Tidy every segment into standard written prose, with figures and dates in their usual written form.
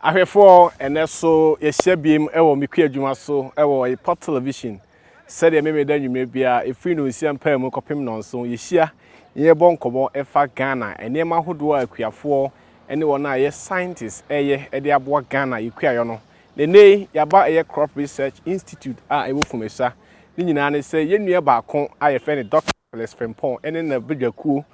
Ahwefo ene so yehia biem ewo mekua adwuma so ewo port television said ye me da nwumre bia efiri no nsia mpa mu kopem no so yehia ye bonkomo efa Ghana enema hodo akuafo ene wona ye scientists eye ede aboa Ghana yekuayo no nene yaba eye Crop Research Institute a ewo Fumesua ni nyina ne se yenua baako aye fe ne Dr. Felix Frimpong ene na bedwakuo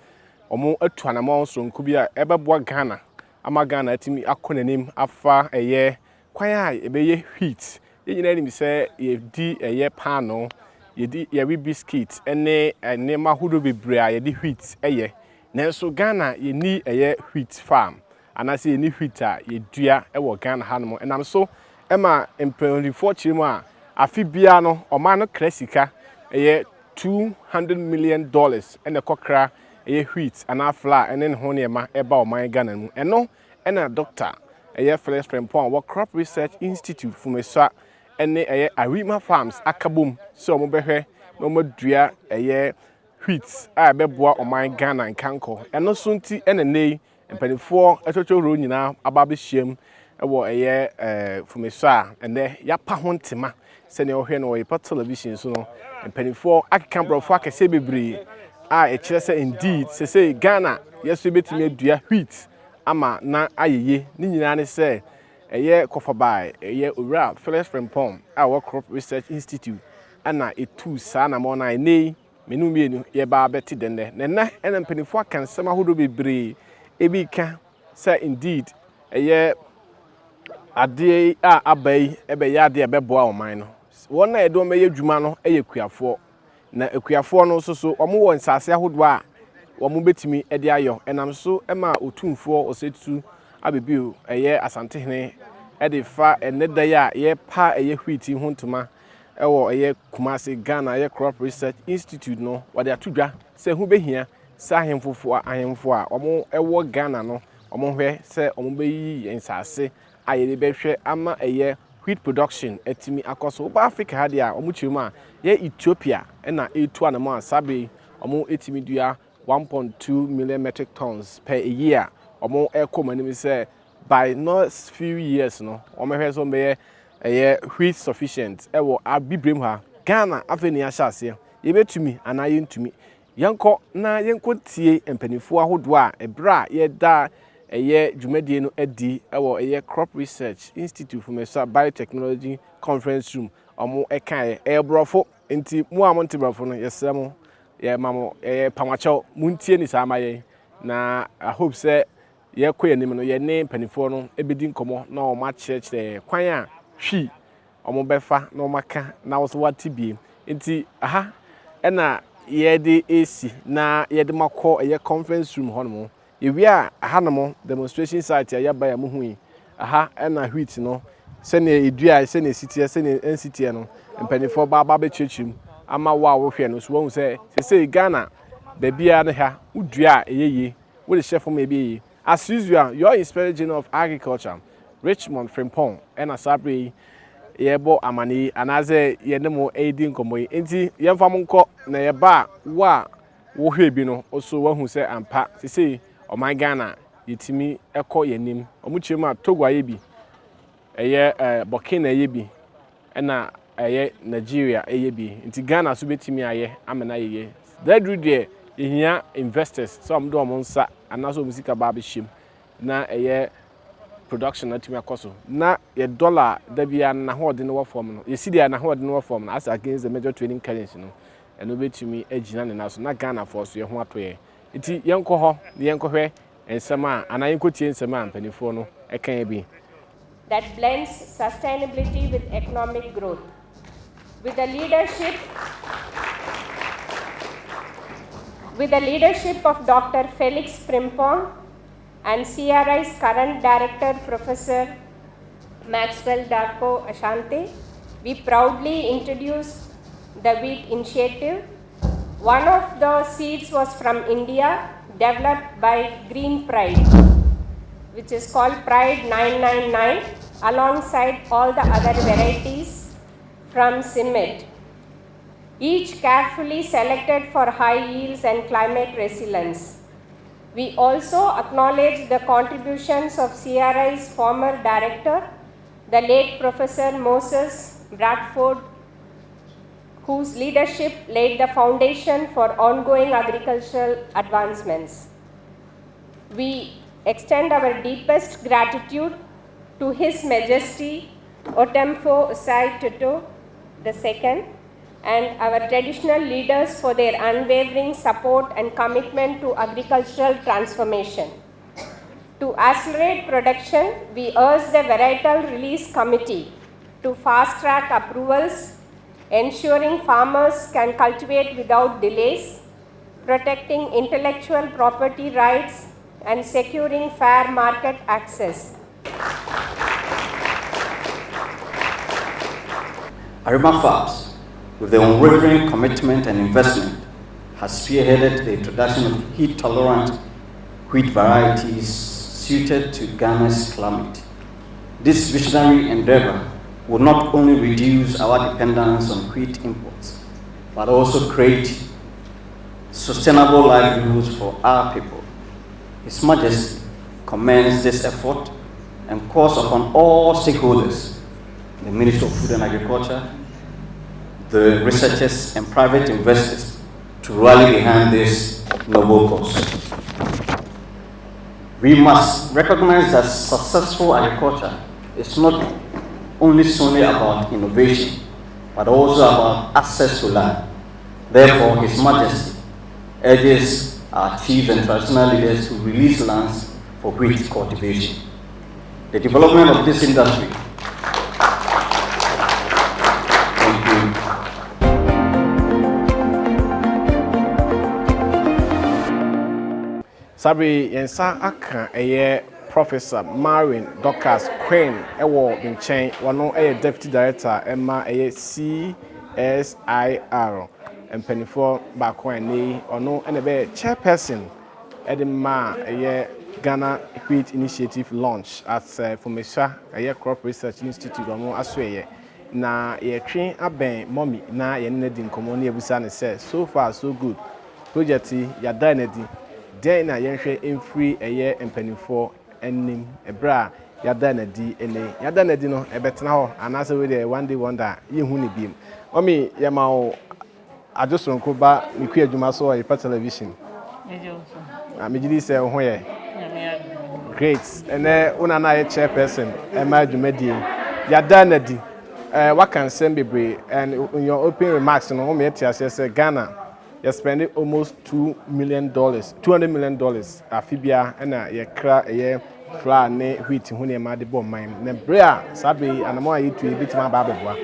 omo atuanama so nku bia ebeboa Ghana ama Ghana atimi akonanim afa eye kwan a ebeye wheat yenyina nim se ye di eye pano ye di ye biscuit ene enema hodo bebre a ye di wheat eye nanso Ghana ye ni eye wheat farm anase ye ni wheat a ye dua ewo Ghana hanom enam so ema empanifo chiremu a afi bia no oma no klasika eye $200 million ene kokra eye wheat ana flour ene ho niema eba oman Ghana mu eno ena Dr. eye Felix Frimpong wo Crop Research Institute Fumesua ene eye Arima Farms akabom so omo behwe no modua eye wheat a beboa oman Ghana nkanko eno so nti ene nei empanifo atochoro nyina ababehiem ewo eye Fumesua ene yapa ho ntema se ne ohwe no port television so no empanifo akeka brofo akese bebre a ekire se indeed se Ghana yeso betimi adua wheat ama na ayeye ni nyina ne se eye kofabai eye owura Felix Frimpong a wo Crop Research Institute ana etu sa na mo na nei menu mienu ye ba beti dende nena ena mpanifo akansema hodo bebre ebi ka se indeed eye ade a abai ebe ya ade ebeboa oman no wona edo meye adwuma no eye kuafo na ekuafo no so omo wo nsase ahodo a omo betimi ede ayo enam so ema otumfo osetu abebio eye asantehene ede fa eneda ya ye pa eye hwiti hontuma ewo eye Kumasi Ghana eye Crop Research Institute no wade atudwa se hu behia sa ahemfo a omo ewo Ghana no omo hwe se omo beyi nsase ayede behwe ama eye wheat production etimi akoso ba Africa hade a omo chiremu a ye Ethiopia na etu anamo asabe omo etimi dua 1.2 million metric tons per year omo ekomanim say by next few years no omo hwe so be wheat sufficient ewo abibrem ha Ghana afeni ahase ye betumi ana ye ntumi yenko na yenko tie empanifo ahodo a ebra ye da dwumadie no adi ewo Crop Research Institute Fumesua Biotechnology Conference Room omo ekae ebrofo nti mu amonte brofo no yesemo ye mamo pamacho muntie ni sama ye na I hope say ye koyanim no ye ne panifo no ebedi nkomo na o ma chire kwan a hwi omo befa na o maka na wo so watibie nti aha ena ye de AC na ye de makọ conference room hono ye wi a aha no demonstration site ya ba ya muhui aha ena wheat no se ne edua se ne sitie se ne nsitie no mpanifo ba be chechim ama wa wo hwe no so won se Ghana da bia no ha udua eyeye wo de chef mo ebi as usual your Inspector General of Agriculture Richmond Frimpong and asabre yebo amani anaze yenemo edi nkomoyi enti yemfa monko na yeba wa wo hwe bi no oso wahu se ampa se oman Ghana yetimi ekọ yenim omuchiremu a Togo ayebi Burkina ayebi na Nigeria ayebi nti Ghana so betimi aye amena yeye that do there ehia investors so am do omonsa anaso musika ba be him na production na timi akoso na ye dollar da bia na hode no form no ye sidia na hode no form no as against the major trading currency no eno betimi agina ne naso na Ghana for so ye ho atoye nti yenko ho yenko hwe ensema ana yenko tie ensema ampanifo no ekan bi that blends sustainability with economic growth with the leadership of Dr. Felix Frimpong and CRI's current director, Professor Maxwell Darko Ashante, we proudly introduced the wheat initiative. One of the seeds was from India, developed by Green Pride, which is called Pride 999, alongside all the other varieties from CIMMYT, each carefully selected for high yields and climate resilience. We also acknowledge the contributions of CRI's former director, the late Professor Moses Bradford, whose leadership laid the foundation for ongoing agricultural advancements. We extend our deepest gratitude to His Majesty Otemfo Osai Tutu II and our traditional leaders for their unwavering support and commitment to agricultural transformation. To accelerate production, we urge the Varietal Release Committee to fast-track approvals, ensuring farmers can cultivate without delays, protecting intellectual property rights, and securing fair market access. Arima Farms, with their unwavering commitment and investment, has spearheaded the introduction of heat-tolerant wheat varieties suited to Ghana's climate. This visionary endeavor will not only reduce our dependence on wheat imports, but also create sustainable livelihoods for our people. His Majesty commends this effort and calls upon all stakeholders, the Ministry of Food and Agriculture, the researchers and private investors to rally behind this noble cause. We must recognize that successful agriculture is not only solely about innovation, but also about access to land. Therefore, His Majesty urges our chiefs and traditional leaders to release lands for wheat cultivation. The development of this industry Sabi yensa aka Professor Marin Docas Queen ewo Binchen wano Deputy Director Emma CSIR mpanifo baako ani ono ene chairperson edema Ghana Wheat Initiative launch at Fumesua CSIR-Crop Research Institute ono asoye na ye twen aben mommy na ye ne di nkomo na ebusa ne say so far so good project ya dan edi den na yenhwe emfiri mpanifo enim ebra ya dan edi ene ya dan edi no ebetena ho anase we dey one day wonder yehu ne biem mommy ye ma o adosonko ba miku adwuma so e pa television amejidi say ho ye great ene una na ye chairperson Emma adwumadi ya dan edi what can say bebre and in your opening remarks no me say Ghana you spending almost $200 million afibia na ye kra flour ne wheat hu ne ma de bom man na brea sabe anamo ayi tu ebitima ba beboa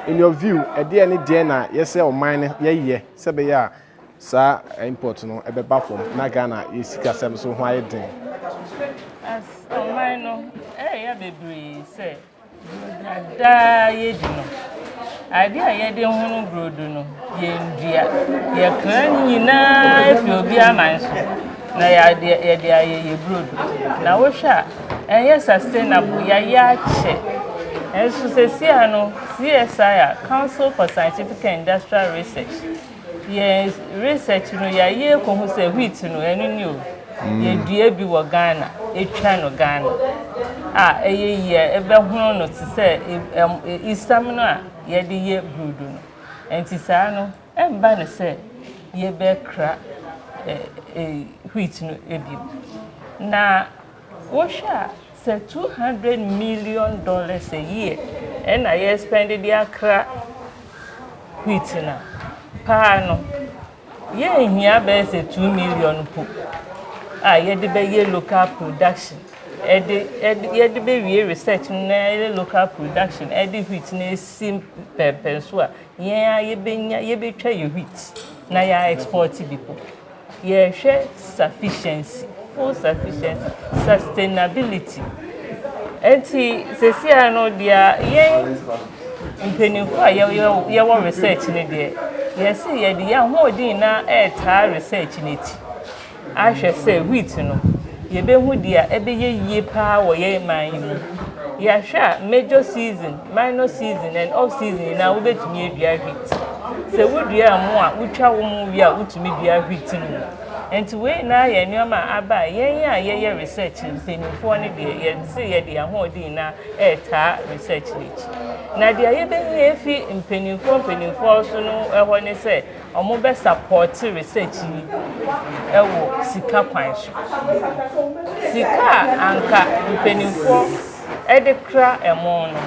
in your view e de any de na ye say o man ye sebe ya sa import no ebeba from na Ghana ye sika sem so ho aye den as o man no ya bebre say da ye di no idea ye de hunu brodo no ye ndua ye kan nyina efi obi amanso na ya de ye brodo na wo hwa enye sustainable ya che enso sesi ano CSIR Council for Scientific and Industrial Research ye research no ya ye ko hu se wheat no enu ni o ye dua bi wo Ghana etwa no Ghana ye ebe hunu no ti se isam no a ye de ye brodo no enti saa no emba ne se ye be kra wheat no ebi na wo hwa say $200 million a year and I spend the akra wheat na pa no ye hia be say 2 million po ye de be ye local production ye de be we research na local production the wheat na sim pepper so ye be twa ye wheat na ya export people ye share sufficiency, full sufficiency, sustainability. Enti sesi ano dia ye mpenifo ye wo research ne de ye see ye de ya hodin na research ne ti ahwe say wheat no ye be hu dia ebe ye pa wo ye man mu ya hwa major season, minor season and off season na wo betumi adua wheat se wo dua mo a wo twa wo mu wi a wo tumi dua wheat no and to wait now, and your ma aba, yeah, research and penny for any day, and say, yeah, whole dinner, research. Now, the idea if in penny for so no, when they say, or more support research, Sika Punch. Sika anka penny for Edekra a mono.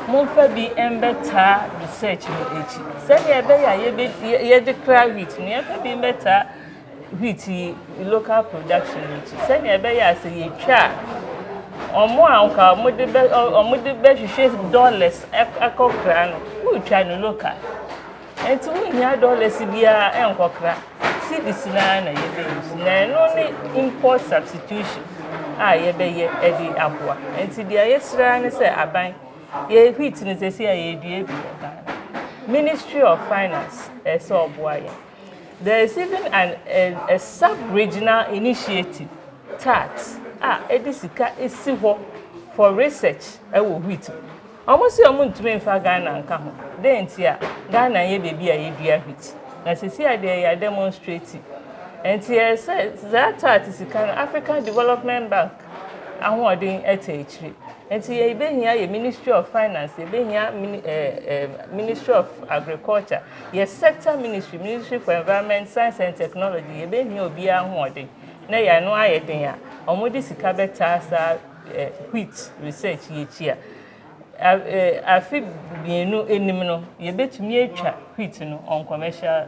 Monfa bi embeta research no echi. Said ye declare wheat, near be better wheat local production echi. Said ye be ya say ye twa. Omo anka omode be hwehwe dollars akokra no. Who try no local. Enti we nya dollars bia enkokra. See this na ye be use. Na no ni import substitution. Ye be ye edi aboa. Enti dia yesra ne say aban ye wheat ni say ye due bi Ministry of Finance so oboaye. There is even a sub-regional initiative tax edisika esi ho for research wo wheat. Almost your ntumi mfa Ghana nka ho. Den tia Ghana ye bebi ye dua wheat. Na sisi ade ya demonstrate. Enti ye say that tax sika African Development Bank ahoden etechiri. Enti ye be here ye Ministry of Finance, ye be here Ministry of Agriculture, ye sector Ministry for Environment, Science and Technology, ye be here obi ahoden. Na ya no ayeden ya. Omodi sika beta sa wheat research ye chia. Afi bienu enim no ye betumi atwa wheat no on commercial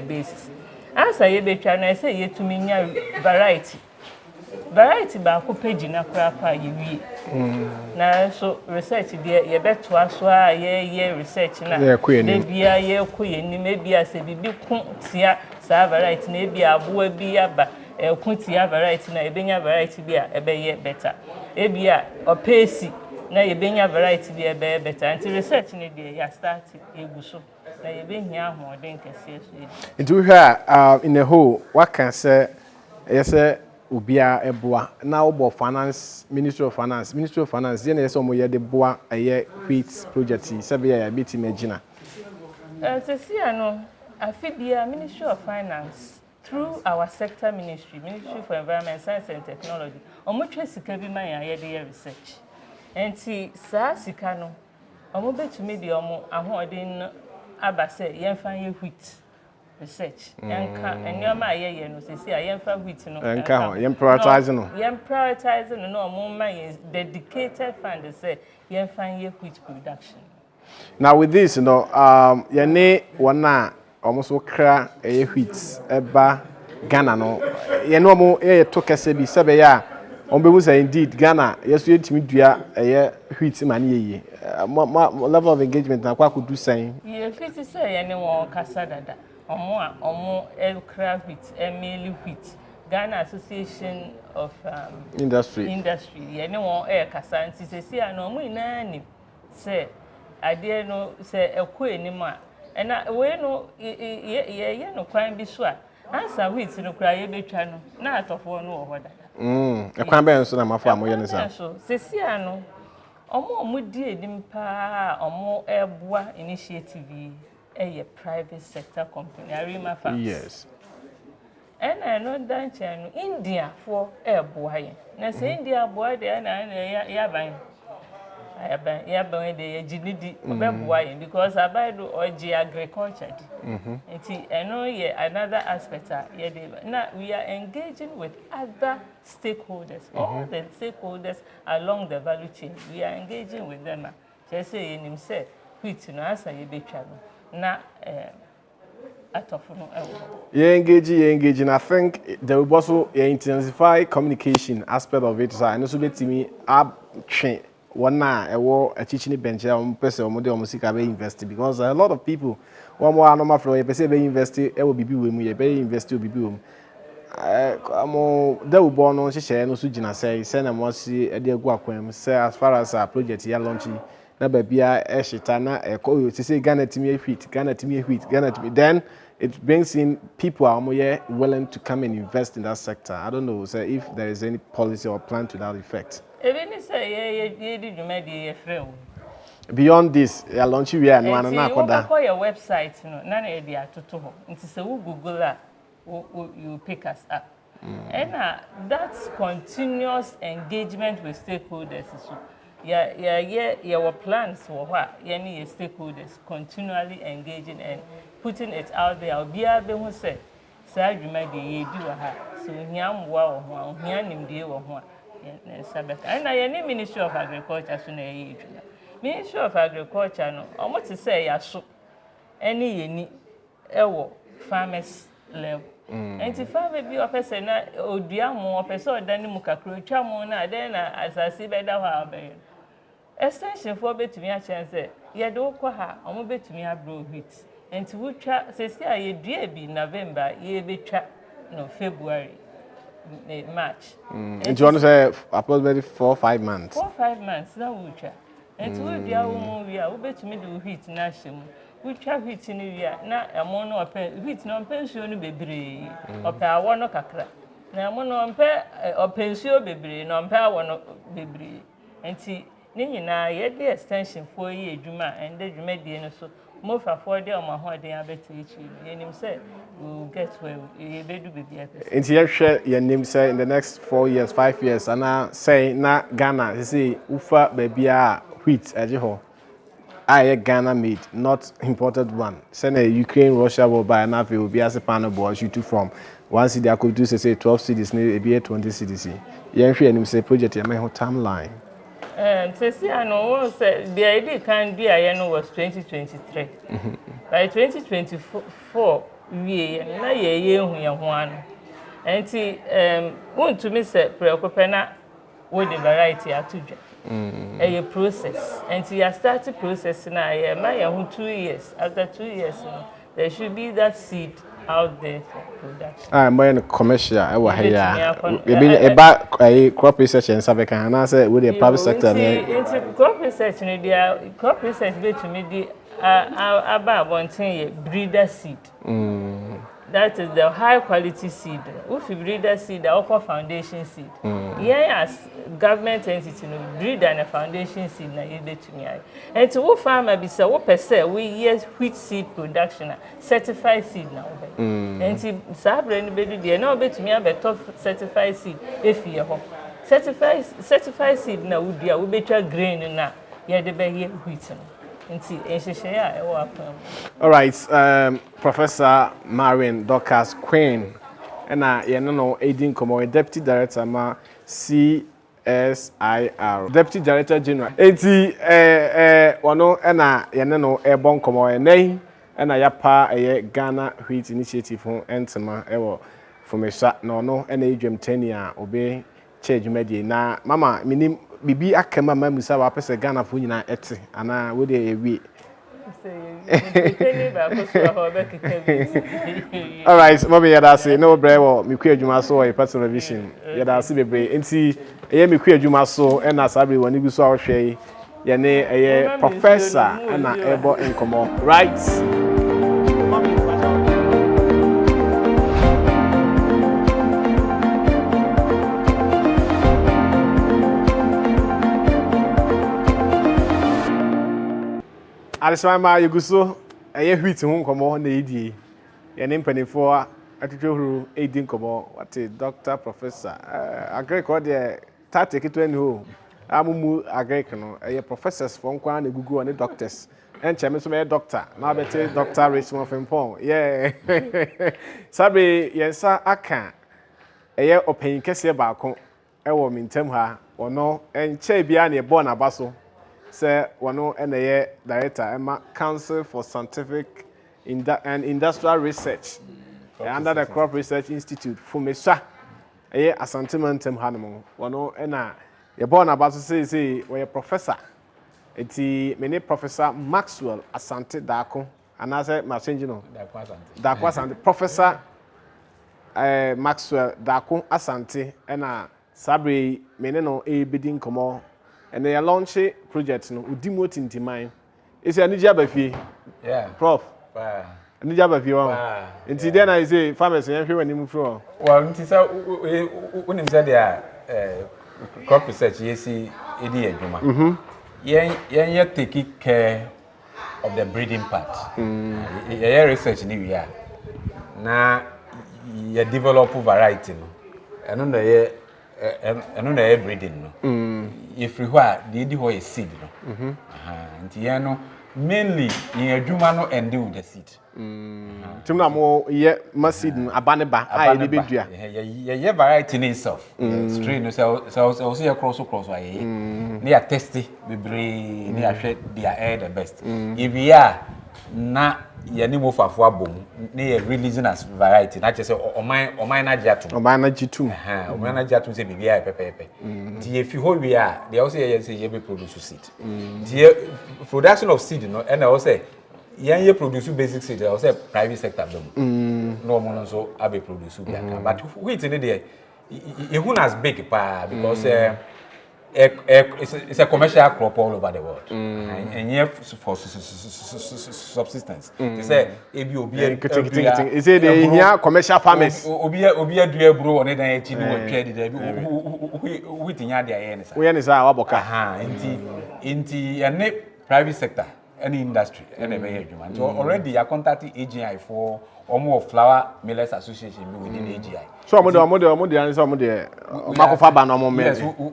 basis. Asa ye betwa na say ye tumi nya variety ba ko page na kra pa ye wie. Na so research there ye beto aso a ye research na bia ye koye ni mebia se bibi ku tia sa variety na bia aboa bi aba ku tia variety na ebenya variety bia ebeye better. Ebia opesi na yebenya variety bia ebeye better. Anti research ni there ya start eguso na yebenya ahoden kese so. Into here in the whole what can say yes ubia eboa na obo finance Ministry of Finance ye na yeso mo ye de boa eye wheat project sebe ya beti magina sesi ano afibia Ministry of Finance through our sector Ministry for Environment, Science and Technology omo twa sika bi man ya de research enti sa sika no omo betumi de omo ahoden abase yemfa ye wheat research yanka enyoma ye no sesi yemfa wheat no yanka yem prioritizing no mo man dedicated fund say yemfa ye wheat production. Now with this ye ne wona almost okra wheat eba Ghana no ye no mo to kese bi sebe ya onbewu say indeed Ghana yeso yetimi dua wheat man ye level of engagement na kwa kudu san ye wheat say ye ne won kasa dada omo aircraft wheat emily wheat Ghana Association of Industry ye ne won kasa nti sesi ana omo ina ni say ade no say ekọ enim a na we no ye no kwan bi so a ansa wheat no kra ye betwa no na atofo no wo hoda ekwan ben so na mafo amoye ne sa so sesi ano omo di edim pa omo eboa initiative a private sector company Arima Farms. Yes. And I know that India for a boy. Na say India boy there na yaban. Yaban de ginidi boy because I buy do oji agriculture. I know another aspect now we are engaging with other stakeholders. All the stakeholders along the value chain. We are engaging with them. Just say in himself, which no answer you be travel. Na atofuno you engage and I think there will also intensify communication aspect of it so I know so let me up train one na a teaching bench person or model music be invest because a lot of people one more normal flow you say be invest e will be we you be invest will be there will born on share no so gina say send am was e dey go akwam say as far as our project ya launching na babia eshita na you say Ghana timi wheat then it brings in people are more willing to come and invest in that sector. I don't know say if there is any policy or plan to that effect. Even say beyond this you launch we are no na akoda your website no na e dey atoto ho nti say we google you pick us up. And that's continuous engagement with stakeholders. So, our plans for what any stakeholders continually engaging and putting it out there. I'll be able to say, "Sir, you might be so here wow, here nim dear or and I am Ministry of Agriculture. Ministry of Agriculture, no, I want to say, any farmers level. And if I may be a person, oh, dear, more person than Mukakru, Chamona, then as I see better, how extension for bet to me a chance, yet don't call her, or bet to me a broad wheat. And to which says, yeah, ye dear be November, ye be no February, March. And you want to say approximately 4 or 5 months? 4 or 5 months, now which and to which dear woman, we are bet to me do wheat national. We try wheat in the year, not a mono or wheat non pension baby, or pair one or cacra. Now, mono or pension baby, non pair one baby. And see, Nina, yet the extension 4 years, Juma, and then you made the end so more for 4 days or my holiday. I bet each and him said, we'll get where you do be the and here, share your name, say in the next 4 years, 5 years, and I say, not Ghana, you see, Ufa baby, wheat, as you ho. I Ghana made, not imported one. Send a Ukraine, Russia will buy enough. It will be as a panel board you took from 1 city. I could do say 12 cities, maybe 20 cities. Young and say project your timeline. Say I know the idea can be I know was 2023. By 2024, we na ye one. And see, want to miss a preoccupana with the variety at a process, and so you start the process now. My 2 years. After 2 years, there should be that seed out there for production. I'm buying commercial. I was here. About a crop research and Sabeka, and I said with the private sector. Into crop research, crop research to me about wanting breeder seed. That is the high quality seed. If you breed that seed, the upper foundation seed. Yes, government entity breed and a foundation seed na you to me. And to what farmer be say what per se we use wheat seed production certified seed now. And to sabre anybody there now be to me about top certified seed if you have certified seed now would be a better grain na yeah the be wheat. All right, Professor Marion Dorcas Queen, and I know aiding como Deputy Director ma CSIR, Deputy Director General. Eti wano ena no ebon como enei ena yapa Ghana Wheat Initiative ho entema ewo Fumesua no ena edwem 10 year obe charge media na mama minim bibi akema mamusa wa pese Ghana fo nyina ete ana we dey ewie. All right, mommy yada say no brewo mi kwu adwuma so e personal vision yada say bebre enti eye mi kwu adwuma so e na sabe woni gu so a hwe ye ne eye professor na ebo enkomo right. Alisama yuguso eye wheat hu nkomo na edie ye ne mpanifo atwehuru edi nkomo wate doctor professor agricol de tactic to any ho amumu agricol no eye professors for nkwa na gugu ne doctors enche so me doctor na bete Dr. Arima Frimpong yeah sabe yensa aka eye opanyin kese baako ewo mintam ha ono enche bia na ebo na baso say wano ene director Emma Council for Scientific and Industrial Research under the Crop Research Institute Fumesua asante mantem hanemo wano ena ye born about say we professor eti many Professor Maxwell Asante Dako and as a change no Dako Asante Professor Maxwell Dako Asante ena sabre many no bidin komo. And they launch a project no udimo tintiman. It's a nija bafi. Yeah. Prof. Nija bafi wa. Nti then I say farmers yan hwe wani mu fro. Well, nti sa unim say there crop research yesi edi adwuma. Yen take care of the breeding part. Yeah research ni we are. Na you develop variety no. And no ye breeding no. If you are the seed no. And no mainly in adwuma no end with the seed. Timna mo ye seed no abaneba I dey bedua. Ye variety in itself. Strain no so see across why. They are testy bebre they are share their air the best. If we are na ye ni mo fafo abom na releasing as variety na che say oman na giatum oman na giatum say bibia pepepe ti if you hold we are they also say ye be produce seed the production of seed no and I say ye produce basic seed I say private sector them no mo so abe produce bia but wheat in there e as big pa because it's a commercial crop all over the world, and here for subsistence. They say, is it the commercial farmers? Obia do bro on it and trade with in your we are Waboka. Inti and private sector, any industry, and a so already I contacted AGI for more flour millers association within AGI. So yes,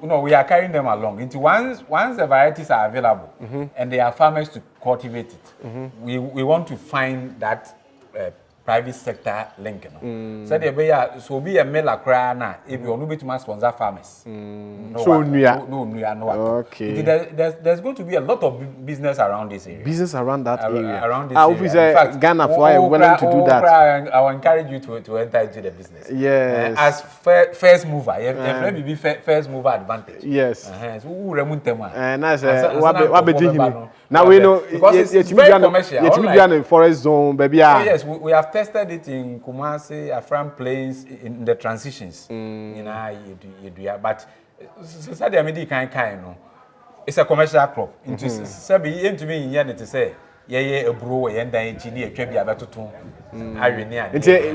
no, we are carrying them along. Into once the varieties are available and there are farmers to cultivate it, we want to find that private sector link. So so be a mill acra na if you want to sponsor farmers. No. Okay. There's going to be a lot of business around this area. Business around that area. Around this area. In fact, Ghana for willing to do that. I will encourage you to enter into the business. Yes. As first mover, you maybe first mover advantage. Yes. So who remun tema? And that's what now we know because it's very commercial. It's in forest zone, baby. Yes, we have tested it in Kumasi, Afram Plains, in the transitions. But it's a commercial crop. Into me in to say, a brewer and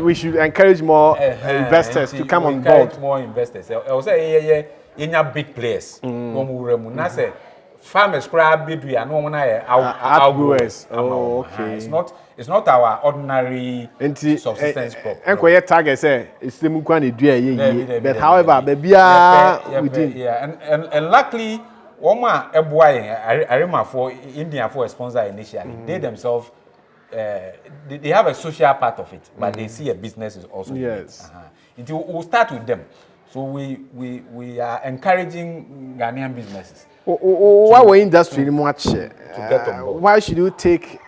we should encourage more investors to come on board. More investors. I will say, in a big place. Farmers crab bidwe and no outgrowers. Oh, okay. It's not our ordinary subsistence crop. Enquire target say it's the mukwan edua but however bebia within and luckily Oma Ebuai Arima for India for a sponsor initially. They themselves they have a social part of it, but they see a business is also yes. We'll start with them. So we are encouraging Ghanaian businesses. Why we industry much to get on board. Why should you take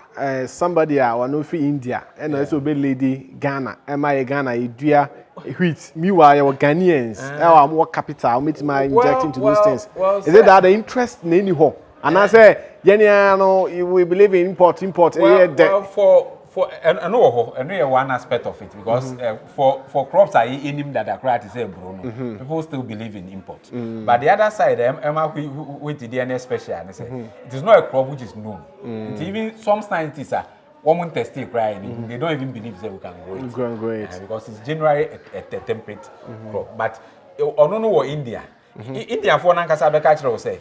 somebody or no free India and also be lady Ghana? Am I Ghana? Idea wheat. Meanwhile, your Ghanaians our more capital. Meet my injecting to those things. Is it that the interest in any home? And I say, Yeniano, we believe in import. For one aspect of it because for crops are in him that are quite to say Bruno, people still believe in import. But the other side, with the DNA special, and say it is not a crop which is known. Even some scientists are woman testing crying, they don't even believe that we can grow it. Because it's generally a temperate crop. But no India. India for Nankasa culture say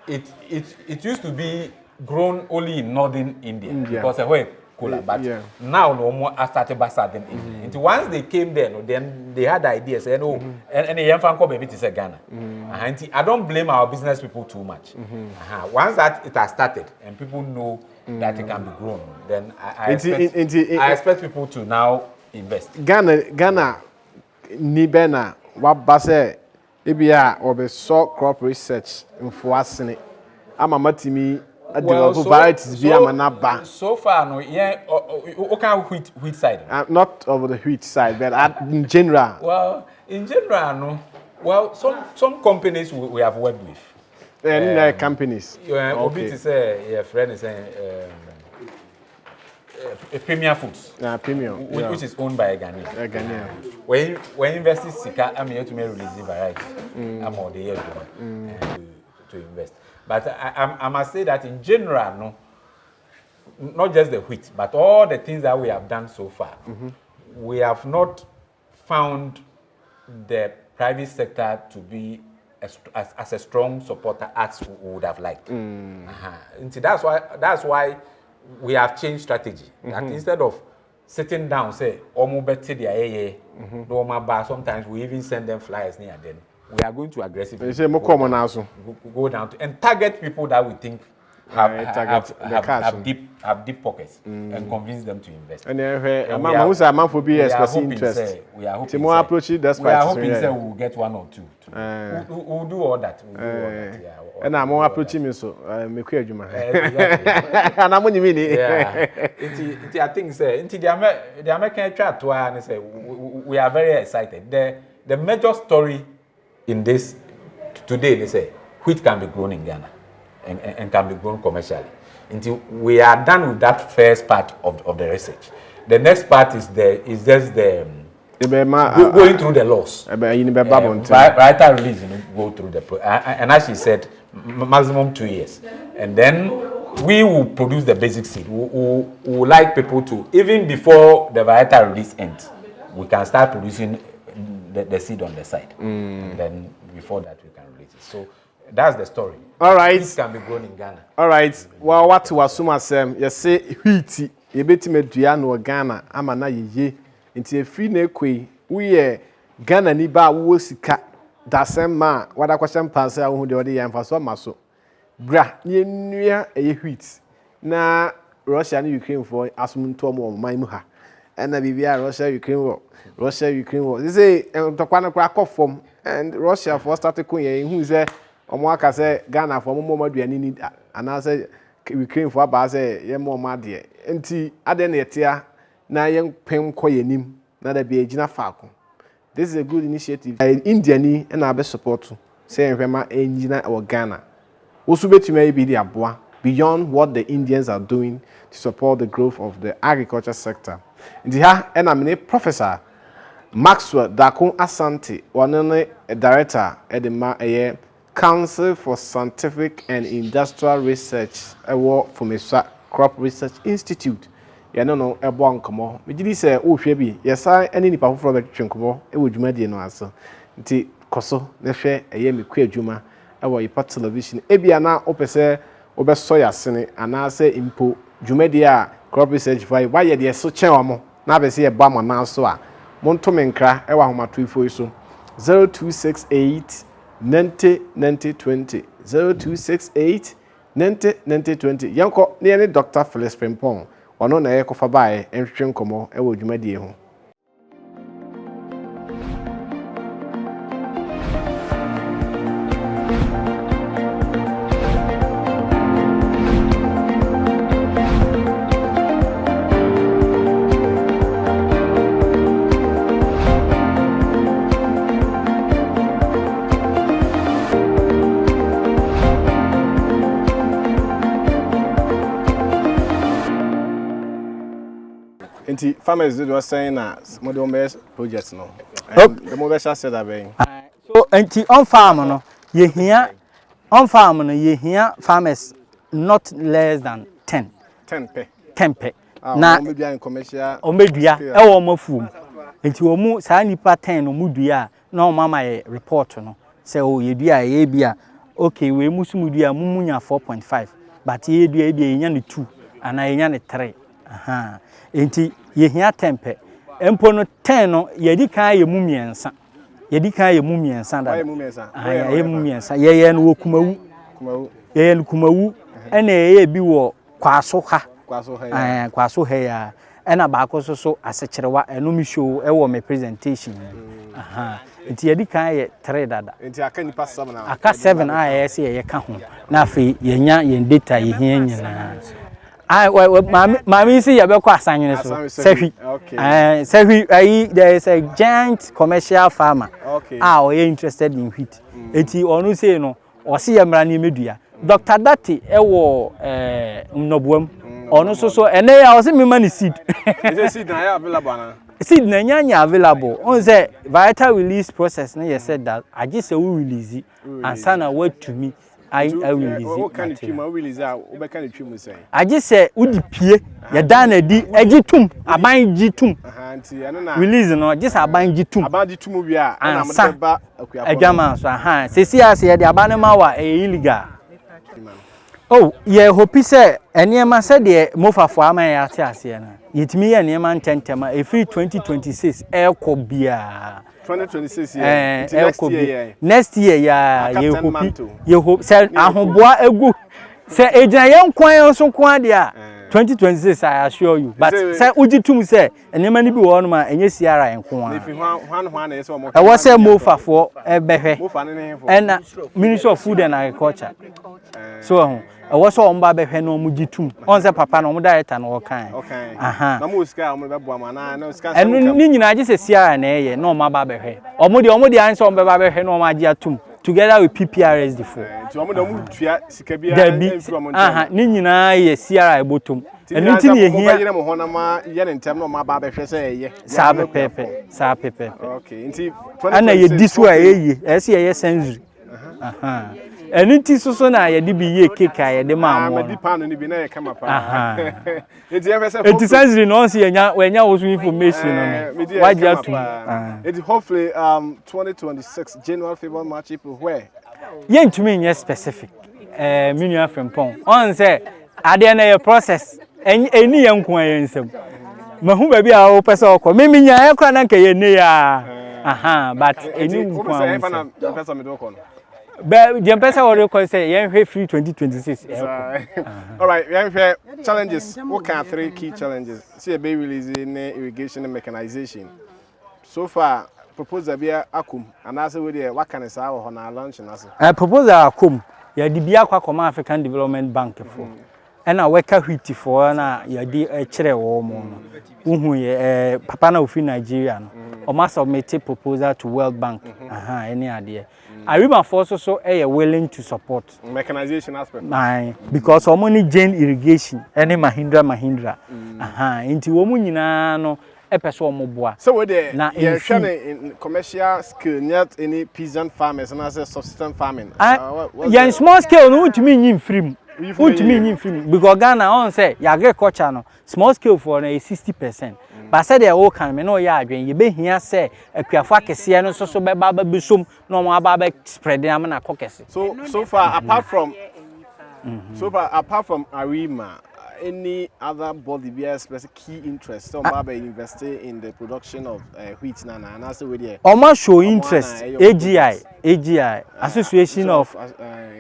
it used to be grown only in northern India. Because but now no more started by southern India. Once they came there, then they had ideas and the young fan come baby to say Ghana. I don't blame our business people too much. Once that it has started and people know that it can be grown, then I expect people to now invest. Ghana ni bena wabase ebia obeso crop research info ama matimi varieties so far no okay wheat side not over the wheat side but in general some companies we have worked with companies okay say your friend is saying Premier Foods premium which is owned by a Ghanaian when investors sika am here to make release variety am all the year to invest. But I must say that in general, no, not just the wheat, but all the things that we have done so far, we have not found the private sector to be as a strong supporter as we would have liked. And that's why we have changed strategy. That instead of sitting down, say, almost better the no bar. Sometimes we even send them flyers near them. We are going to aggressively go down to, and target people that we think have deep pockets and convince them to invest. And we are hoping we'll get one or two. We'll do all that. And I'm more approaching me so and I'm only meaning. I think the American chat to and say we are very excited. The major story in this today, they say wheat can be grown in Ghana and can be grown commercially. Until we are done with that first part of the research. The next part is just the going through the laws. Writer release, go through the and as she said, maximum 2 years, and then we will produce the basic seed. We will like people to, even before the varietal release ends, we can start producing the seed on the side, and then before that we can release it. So that's the story. All right, this can be grown in Ghana. All right, well, what was you say wheat you bet me no Ghana ama na ye nti free na ekwe we Ghana ni ba wo sika dasema wada kwasem pass a wo de ode yan fa so maso bra ye nua wheat na Russia and Ukraine for asumnto mo man mu ha na bibia Russia Ukraine war they say tokwa na kwa form and Russia for started ko ye hu say omo aka say Ghana for mo maduani ni ana say Ukraine for ba say ye mo ma de nti ade na etia na yen pem koyenim na da be agina faako. This is a good initiative. India ni na be support say enhwema engina or Ghana. Also betime be the aboa beyond what the Indians are doing to support the growth of the agriculture sector. Nti ha na me Professor Maxwell Dakun Asante one director at the Council for Scientific and Industrial Research award Fumesua Crop Research Institute. Ya no ebo nkomo. Me gidi se wo hwe bi. Yesa eni nipa foforo be twenkomo e wo dwumadie no aso. Nti koso ne hwe eye me kwa adwuma e wo Ipa television. Ebia na opese obeso yasene anase impo dwumadie a crop research wa ye de so chen omo na be se ye ba mo na so a monto menkra e wa homato ifo iso 0268 90 90 20 0268 90 90 20 yanko ne ne Dr. Felix Frimpong ono na yekofa bae enhwe nkomo e wo dwumadie ho. Nti farmers do saying na modern best projects no. The more best said that so nti on farm no ye hia on farm no ye hia farmers not less than 10 pe na omedua commercial omedua e wo mafuum nti wo mu saa nipa 10 no mudua na o mama ye report no say o ye dua ye bia okay we musumudua mumunya 4.5 but ye dua e bia ye nya ne 2 ana ye nya ne 3 aha enti ye hia tempe empo no 10 no ye di kan ye mumiensa da ye mumiensa ye no kumawu ye no kumawu ena ye bi wo kwaso ha ya ena ba ko so asekirewa eno mi show e wo me presentation aha enti ye di kan ye 3 dada enti aka nipa 7 na aka 7 a ye se ye ka ho na afi ye nya ye data ye hia nyina Mami see you be kwa asanwene so. Sehwi. Sehwi there is a giant commercial farmer. Okay. We are interested in wheat. Eti onu say no, o se yemra na medua. Dr. Dati ewo mnobuam. Onu so ene ya o se me man seed. Is seed na available na? Seed na nya available. On say vital release process na you said that I just say we release and sana wait to me. I release it. What kind of trim I release out? What kind of trim we say? I just say udi pie ya dana di ejitum aban jitum. Auntie, I know. Release no just aban jitum. Aban jitum we are. And am ba adwama so aha. CSIR ya de aban ma wa illegal. Oh, ye hope say eniema say de mofafo ama ya ate ase na. yetimi ye nneema ntentema efiri 2026 ekọ bia 2026 year next year ya ye hope say ahoboa egu say ejina ye nkwan so kwan dia 2026 I assure you but say ujitum say nneema ni bi wo no ma enye CSIR nkwan if hwan na yesi omo I was say mofafo ebehwe and Ministry of Food and Agriculture so I was so omba behwe no mujitum on say papa no mo director no kan aha na mo sika omo bebo ama na sika and ni nyina age say CSIR na eye no ma ba behwe omo de answer omba ba behwe no ma age atum together with PPRSD4 nti omo de omo tua sika bia aha ni nyina ye CSIR ebotum enu ti ne ehia yire mo hona ma ye ne ntem no ma ba behwe say eye sa pepe okay nti ana ye disu a eye ese ye sensory aha enu ti so na ye di bi ye cake a ye de ma mo di pan ni bi na ye kama pa enti ye say enti sensory no se wenya wo information no waji atu enti hopefully 2026 January February March April where ye ntumi nye specific Arima Frimpong on say ade na ye process eni ye nko ye nsem mahu ba bi a wo pese okọ memi nya ye kra na nka ye ne ya aha but eni nko say fa na pese me do okọ no but the pese wo rekọ say ye hwe free 2026 all right we have challenges what can 3 key challenges see be releasing irrigation and mechanization so far proposal bia akum and say we dey what can say ho na launch na so proposal akum ya di bia kwa Common African Development Bank for and weka hwiti for na ya di kire wo mo no uhu ye papa na ofi Nigeria no o ma submit proposal to World Bank aha any ade Arima Farms so willing to support mechanization aspect because o money Jane irrigation any Mahindra aha inti wo mu nyina no epeso o mo boa so we dey you share in commercial scale not any peasant farmers and as subsistence farming yeah small scale no utimi nyim free because Ghana on say your agriculture no small scale for 60%. But say they all can me no ya adwen ye be hia say akuafo akese no so be ba besom no mo aba be spread am na kokese so far apart from Arima any other body be specific key interest so baba investing in the production of wheat nana and also with there Oma show interest AGI Association of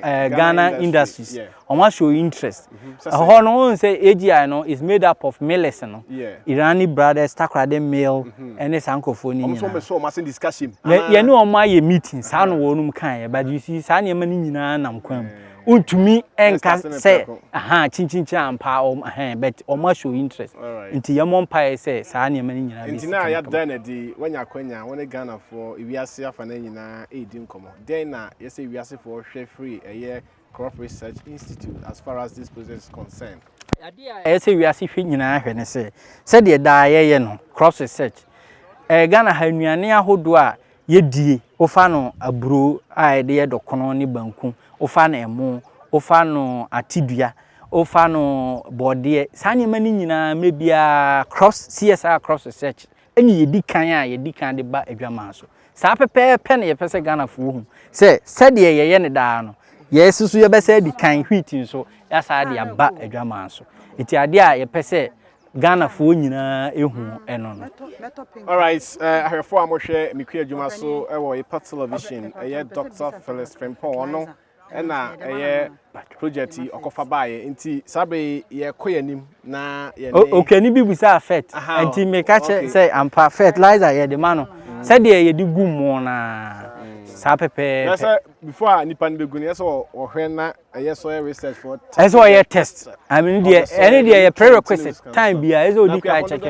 Ghana Industries Oma show interest how no say AGI no is made up of millers no Irani brothers Takrade Mill and Sankofoni so much discussion ye no Oma ye meeting sa no wonum kan but you see sa ne ma ni nyina nam kwam untumi enka say aha chinchin ampa but Oma show interest nti ye monpa say sa ne ma ni nyina nti na ya dan di wanya kwanya woni Ghana for iwiase afa na nyina edi nkomo then na ye say iwiase for hwe free Crop Research Institute as far as this process is concerned I say iwiase hwe nyina hwe ne say de da ye no Crop Research Ghana ha nnuane ahodo a ye die ofa no aburo a de ye dokono ne banku ofa na emo ofa no atidua ofa no bode sanye mani nyina mebia CSIR-Crop Research eni yedi kan de ba adwama so sa pepe na ye pese Ghana fo hu se de ye ne da no ye susu ye be se di kan hwiti so ya sa de aba adwama so enti ade a ye pese Ghana fo nyina ehu eno no all right ahwefo amohwe mikua adwuma so ewo a television Dr. Felix Frimpong no na project okofa bae nti sabe ye koyanim na ye okay ni bibusa affect nti me ka che say am fertilizer ye de ma no said ye di gum na sa pepe before nipa be gun yes o hwe na soil research for so ye test I mean the any the prerequisite time bia is odi ka check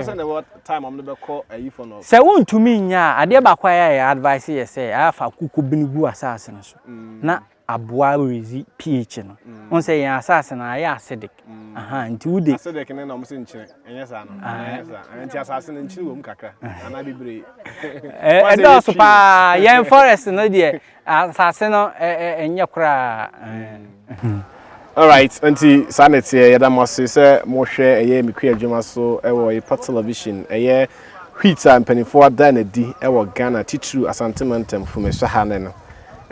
time am be call for no say won to me nya ade ba kwa ya advice ye say afa kuku binigu asase no so na aboa rezi pH no on say yan asase na ya acidic aha nti wude acidic na mo se nchire enye sa no nti asase na nchire wo mu kakra ana bibre do so pa yan forest no de asase no enye kura all right nti sanity ye da mo se mo hwe mikua adwuma so ewo television wheat and penifo da na di ewo Ghana titru asantementem Fumesua ha no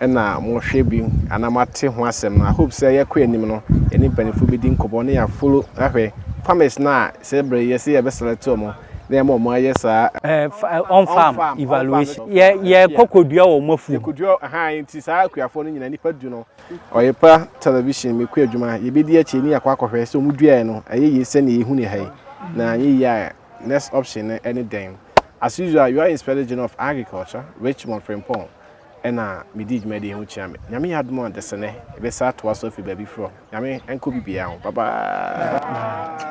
na mo hwe bi anamate ho asem na hope say yakọ anim no eni panifo bi di nkobo na ya follow ahwe farmers na say bre yes e be select omo na mo mo yes on farm evaluation ye kokodua wo mafu kokodua han nti saa akuafo no nyina nipa du no oyepa television me ku adwuma ye be di achi ni akwa akohwe so mu dua no aye se na yehu ne hai na ye ya next option any dem as usual you are Inspector General of Agriculture Richmond Frimpong and me did me hu chia me nyame admo desene be sa to aso fi baby fro nyame enko bibia ho bye bye